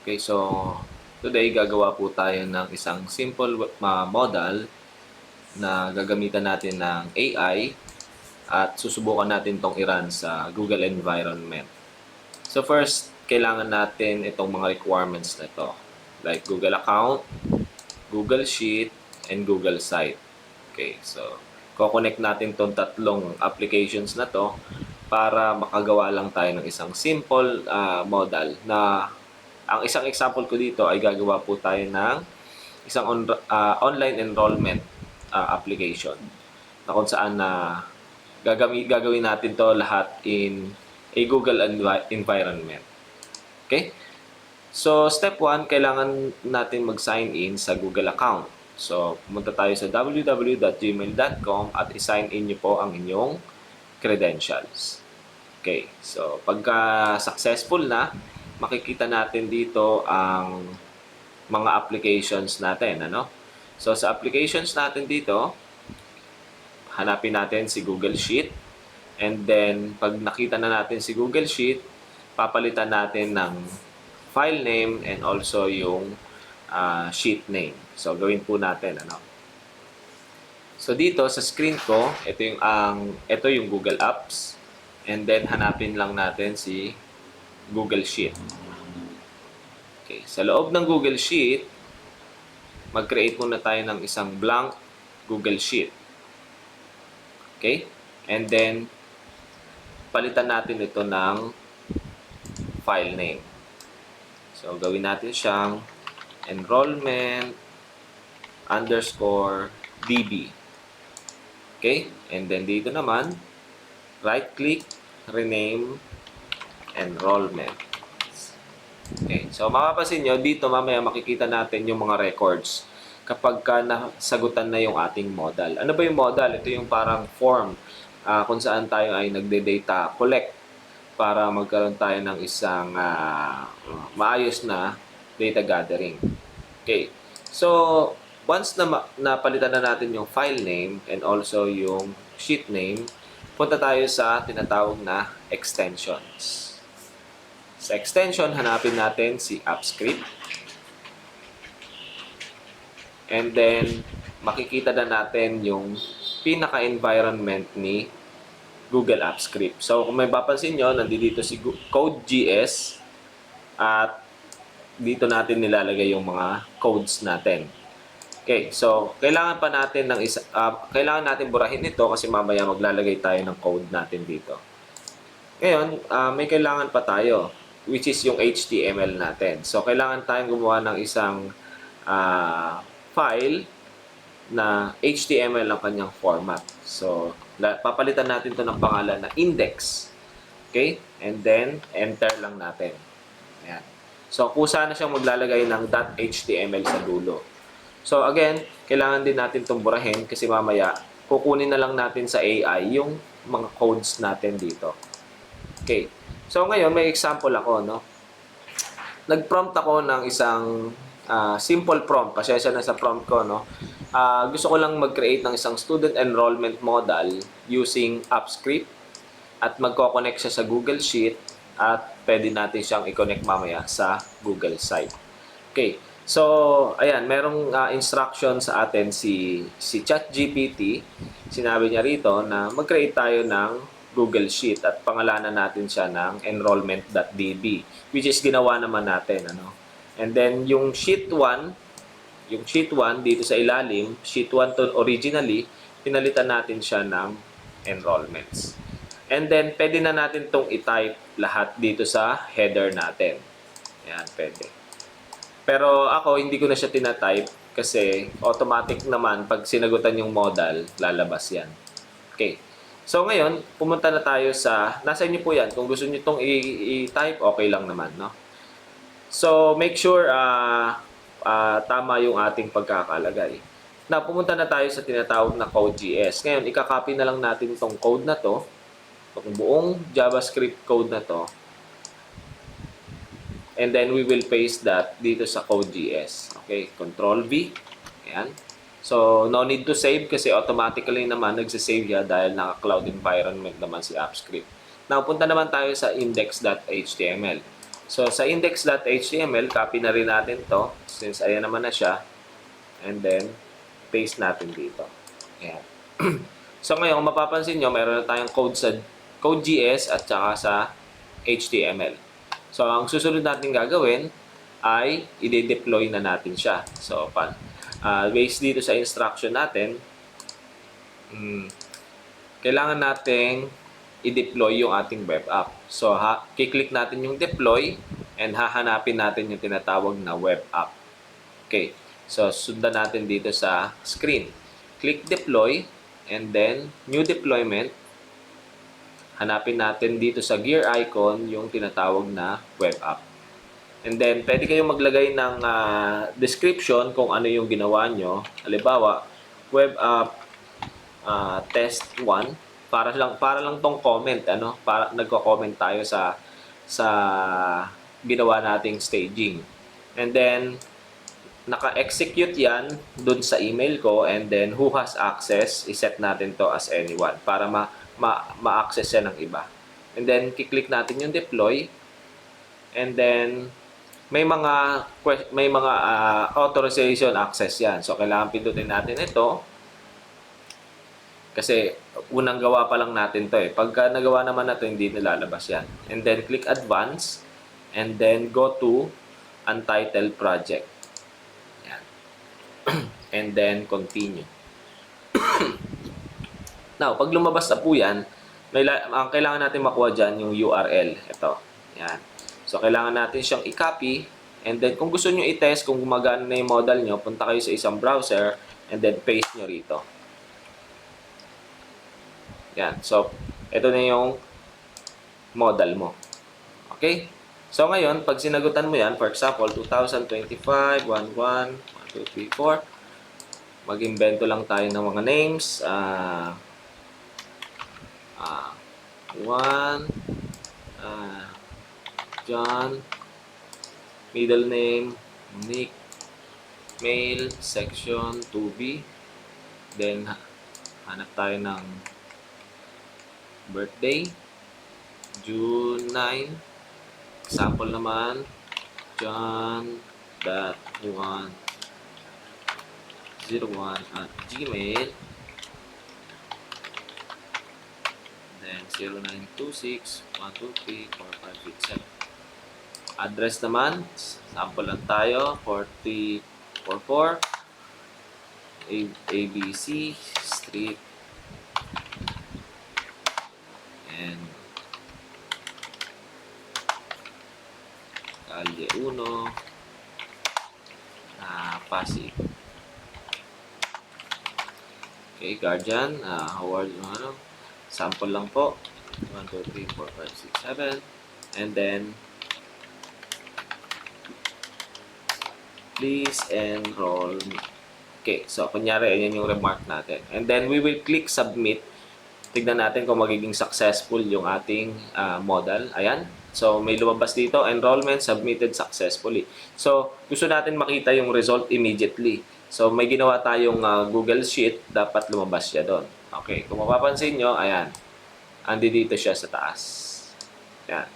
Okay, so today gagawa po tayo ng isang simple model na gagamitan natin ng AI at susubukan natin itong i-run sa Google environment. So first, kailangan natin itong mga requirements na ito, like Google account, Google Sheet, and Google Site. Okay, so ko-connect natin itong tatlong applications na to para makagawa lang tayo ng isang simple model na ang isang example ko dito ay gagawa po tayo ng isang online enrollment application na kung saan na gagawin natin to lahat in a Google environment. Okay? So, step 1, kailangan natin mag-sign in sa Google account. So, pumunta tayo sa www.gmail.com at i-sign in nyo po ang inyong credentials. Okay, so pagka successful na, makikita natin dito ang mga applications natin, ano? So sa applications natin dito, hanapin natin si Google Sheet, and then pag nakita na natin si Google Sheet, papalitan natin ng file name and also yung sheet name. So gawin po natin, ano? So dito sa screen ko, ito yung Google Apps. And then, hanapin lang natin si Google Sheet. Okay. Sa loob ng Google Sheet, mag-create muna tayo ng isang blank Google Sheet. Okay? And then, palitan natin ito ng file name. So, gawin natin siyang enrollment_db. Okay? And then, dito naman, right-click, rename, enrollment. Okay, so mapapansin nyo, dito mamaya makikita natin yung mga records kapag ka nasagutan na yung ating model. Ano ba yung model? Ito yung parang form kung saan tayo ay nagde-data collect para magkaroon tayo ng isang maayos na data gathering. Okay, so once na napalitan na natin yung file name and also yung sheet name, punta tayo sa tinatawag na extensions. Sa extension, hanapin natin si AppScript. And then, makikita na natin yung pinaka-environment ni Google AppScript. So, kung may papansin nyo, nandito si Code.js at dito natin nilalagay yung mga codes natin. Okay, so kailangan pa natin kailangan natin burahin ito kasi mamaya maglalagay tayo ng code natin dito. Ngayon, may kailangan pa tayo, which is yung HTML natin. So kailangan tayong gumawa ng isang file na HTML ang kanyang format. So papalitan natin ito ng pangalan na index. Okay? And then enter lang natin. Ayan. So kusa na siyang maglalagay ng .html sa dulo. So again, kailangan din natin itong burahin kasi mamaya kukunin na lang natin sa AI yung mga codes natin dito. Okay. So ngayon may example ako, no. Nag-prompt ako ng isang simple prompt. Pasensya na sa prompt ko, no. Gusto ko lang mag-create ng isang student enrollment model using AppScript at magko-connect siya sa Google Sheet at pwede natin siyang i-connect mamaya sa Google Site. Okay. So, ayan, merong instruction sa atin si ChatGPT. Sinabi niya rito na mag-create tayo ng Google Sheet at pangalanan natin siya ng enrollment.db, which is ginawa naman natin, ano. And then yung sheet 1 dito sa ilalim, sheet 1 to originally, pinalitan natin siya ng enrollments. And then pwede na natin tong i-type lahat dito sa header natin. Ayan, pwede. Pero ako, hindi ko na siya tina-type kasi automatic naman pag sinagutan yung model, lalabas yan. Okay. So ngayon, pumunta na tayo nasa inyo po yan. Kung gusto nyo itong i-type, okay lang naman, no? So make sure tama yung ating pagkakalagay. Na pumunta na tayo sa tinatawag na Code.js. Ngayon, ikakopy na lang natin itong code na to, itong buong JavaScript code na to. And then we will paste that dito sa Code.js. Okay, Control V. Ayan. So, no need to save kasi automatically naman nagsisave ya dahil naka-cloud environment naman si AppScript. Now, punta naman tayo sa index.html. So, sa index.html, copy na rin natin to since ayan naman na siya. And then, paste natin dito. Ayan. So, ngayon, kung mapapansin nyo, mayroon na tayong code sa Code.js at saka sa HTML. So, ang susunod natin gagawin ay i-deploy na natin siya. So, based dito sa instruction natin, kailangan nating i-deploy yung ating web app. So, kiklik natin yung deploy and hahanapin natin yung tinatawag na web app. Okay. So, sundan natin dito sa screen. Click deploy and then new deployment. Hanapin natin dito sa gear icon yung tinatawag na web app. And then, pwede kayong maglagay ng description kung ano yung ginawa nyo. Halimbawa, web app test 1 para lang tong comment para nagko-comment tayo sa ginawa nating staging. And then naka-execute yan dun sa email ko, and then who has access, iset natin to as anyone para ma-access yan ng iba. And then kiklik natin yung deploy, and then may mga authorization access yan. So kailangan pindutin natin ito kasi unang gawa pa lang natin to eh. Pagka nagawa naman na to, hindi nilalabas yan. And then click advance and then go to untitled project. Yan. And then continue. Now, pag lumabas na po yan, ang kailangan natin makuha dyan yung URL. Ito. Yan. So, kailangan natin siyang i-copy. And then, kung gusto nyo i-test kung gumagana na yung model nyo, punta kayo sa isang browser and then paste nyo rito. Yan. So, ito na yung model mo. Okay? So, ngayon, pag sinagutan mo yan, for example, 2025, 11, 1, 2, 3, 4, mag-invento lang tayo ng mga names. 1, John, middle name, Nick, male, section, 2B. Then, hanap tayo ng birthday, June 9. Example naman, John.101@gmail. Then 0926-123-4587. Address naman, sample lang tayo, 4044 ABC Street and Calle 1, Pasig. Okay, guardian, Howard, sample lang po, 1, 2, 3, 4, 5, 6, 7, and then please enroll me. Okay, so kunyari, ayan yung remark natin. And then we will click submit. Tignan natin kung magiging successful yung ating model. Ayan. So, may lumabas dito, enrollment submitted successfully. So, gusto natin makita yung result immediately. So, may ginawa tayong Google Sheet, dapat lumabas siya doon. Okay, kung mapapansin nyo, ayan. Andi dito siya sa taas. Ayan.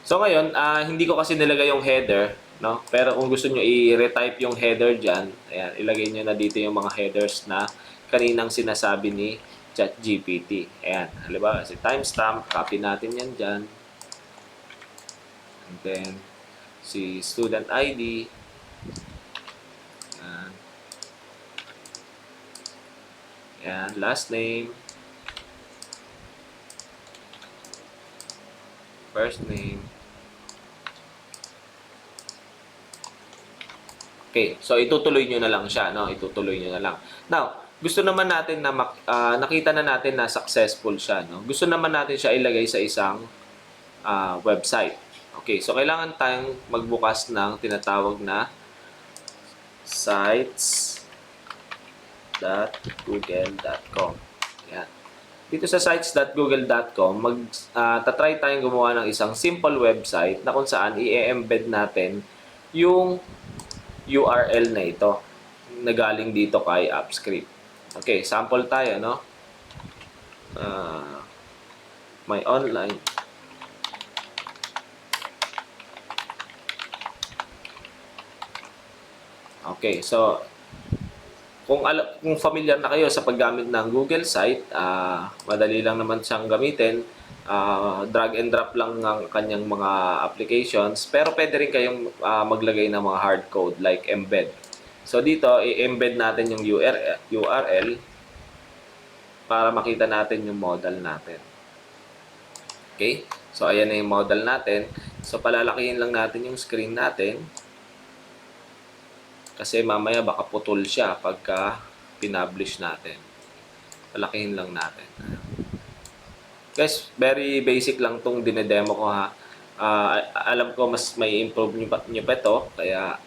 So, ngayon, hindi ko kasi nilagay yung header, no? Pero kung gusto nyo i-retype yung header dyan, ayan, ilagay nyo na dito yung mga headers na kaninang sinasabi ni ChatGPT. Ayan, halimbawa, si timestamp, copy natin yan dyan. And then, si student ID. Ayan, last name. First name. Okay, so itutuloy nyo na lang siya, no? Itutuloy nyo na lang. Now, gusto naman natin na nakita na natin na successful siya, no? Gusto naman natin siya ilagay sa isang website. Okay, so kailangan tayong magbukas ng tinatawag na sites.google.com. Yan. Dito sa sites.google.com, tatry tayong gumawa ng isang simple website na kung saan i-embed natin yung URL na ito na galing dito kay AppScript. Okay, sample tayo, no? My online Okay, so kung familiar na kayo sa paggamit ng Google site, madali lang naman siyang gamitin. Drag and drop lang ang kanyang mga applications, pero pwede rin kayong maglagay ng mga hard code like embed. So dito, i-embed natin yung URL para makita natin yung model natin. Okay? So ayan na yung model natin. So palalakihin lang natin yung screen natin. Kasi mamaya baka putol siya pagka pinablish natin. Palakihin lang natin. Guys, very basic lang tong dinedemo ko ha. Alam ko mas may improve nyo pa ito. Kaya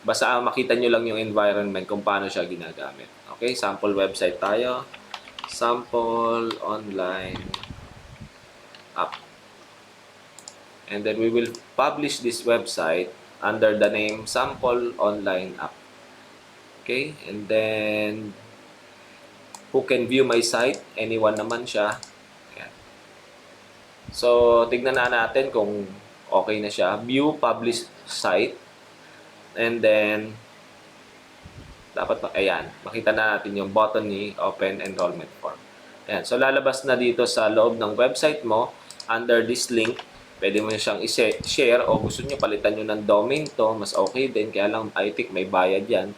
basta makita nyo lang yung environment kung paano siya ginagamit. Okay, sample website tayo. Sample online app. And then we will publish this website under the name Sample Online App. Okay? And then, who can view my site? Anyone naman siya. Ayan. So, tignan na natin kung okay na siya. View Publish Site. And then, dapat, ayan, makita na natin yung button ni Open Enrollment Form. Ayan. So, lalabas na dito sa loob ng website mo under this link. Pwede mo siyang i-share o gusto nyo palitan nyo ng domain to, mas okay din. Kaya lang, I think may bayad yan.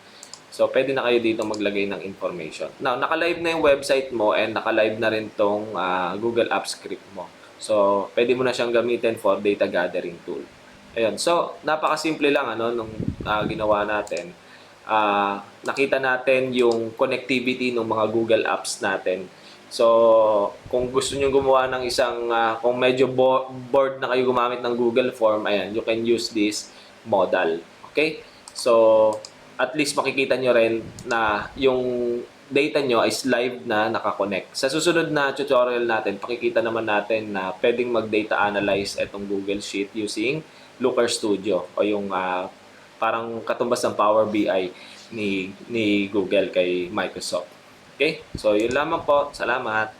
So, pwede na kayo dito maglagay ng information. Now, naka-live na yung website mo and naka-live na rin tong Google Apps script mo. So, pwede mo na siyang gamitin for data gathering tool. Ayun. So, napakasimple lang nung ginawa natin. Nakita natin yung connectivity ng mga Google Apps natin. So, kung gusto nyo gumawa ng isang, kung medyo bored na kayo gumamit ng Google Form, ayan, you can use this model. Okay? So, at least makikita nyo rin na yung data nyo is live na nakakonect. Sa susunod na tutorial natin, pakikita naman natin na pwedeng mag-data analyze itong Google Sheet using Looker Studio o yung parang katumbas ng Power BI ni Google kay Microsoft. Okay? So, yun lamang po. Salamat.